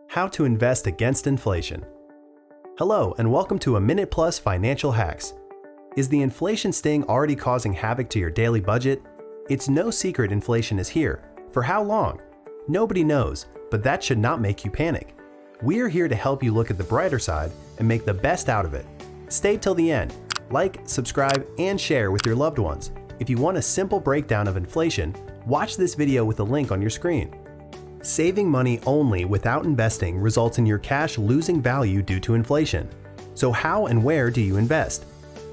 How to invest against inflation. Hello, and welcome to A Minute Plus Financial Hacks. Is the inflation sting already causing havoc to your daily budget? It's no secret inflation is here. For how long? Nobody knows, but that should not make you panic. We're here to help you look at the brighter side and make the best out of it. Stay till the end. Like, subscribe, and share with your loved ones. If you want a simple breakdown of inflation, watch this video with the link on your screen. Saving money only without investing results in your cash losing value due to inflation. So how and where do you invest?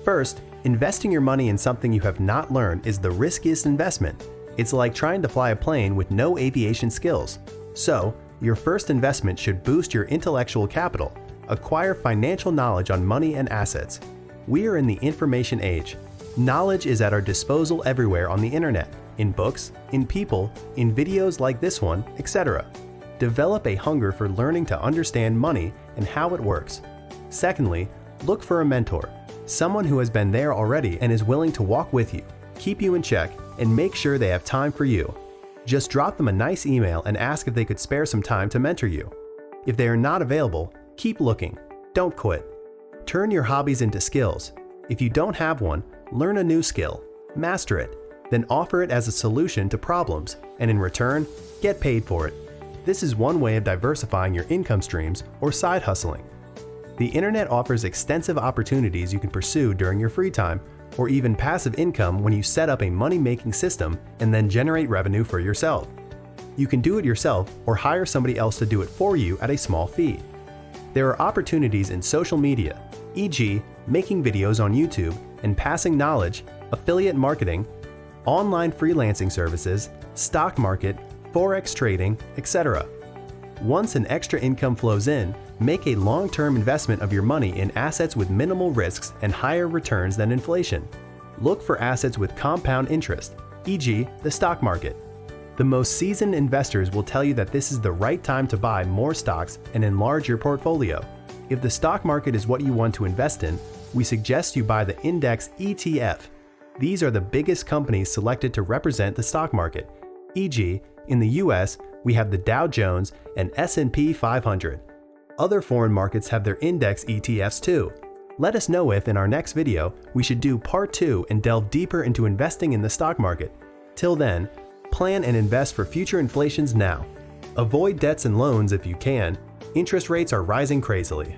First, investing your money in something you have not learned is the riskiest investment. It's like trying to fly a plane with no aviation skills. So, your first investment should boost your intellectual capital, acquire financial knowledge on money and assets. We are in the information age. Knowledge is at our disposal everywhere on the internet, in books, in people, in videos like this one, etc. Develop a hunger for learning to understand money and how it works. Secondly, look for a mentor, someone who has been there already and is willing to walk with you, keep you in check, and make sure they have time for you. Just drop them a nice email and ask if they could spare some time to mentor you. If they are not available, keep looking. Don't quit. Turn your hobbies into skills. If you don't have one, learn a new skill, master it, then offer it as a solution to problems, and in return, get paid for it. This is one way of diversifying your income streams or side hustling. The internet offers extensive opportunities you can pursue during your free time, or even passive income when you set up a money-making system and then generate revenue for yourself. You can do it yourself or hire somebody else to do it for you at a small fee. There are opportunities in social media, e.g., making videos on YouTube and passing knowledge, affiliate marketing, online freelancing services, stock market, forex trading, etc. Once an extra income flows in, make a long-term investment of your money in assets with minimal risks and higher returns than inflation. Look for assets with compound interest, e.g., the stock market. The most seasoned investors will tell you that this is the right time to buy more stocks and enlarge your portfolio. If the stock market is what you want to invest in, we suggest you buy the index ETF. These are the biggest companies selected to represent the stock market. E.g., in the US, we have the Dow Jones and S&P 500. Other foreign markets have their index ETFs too. Let us know if in our next video we should do part 2 and delve deeper into investing in the stock market. Till then, plan and invest for future inflations now. Avoid debts and loans if you can. Interest rates are rising crazily.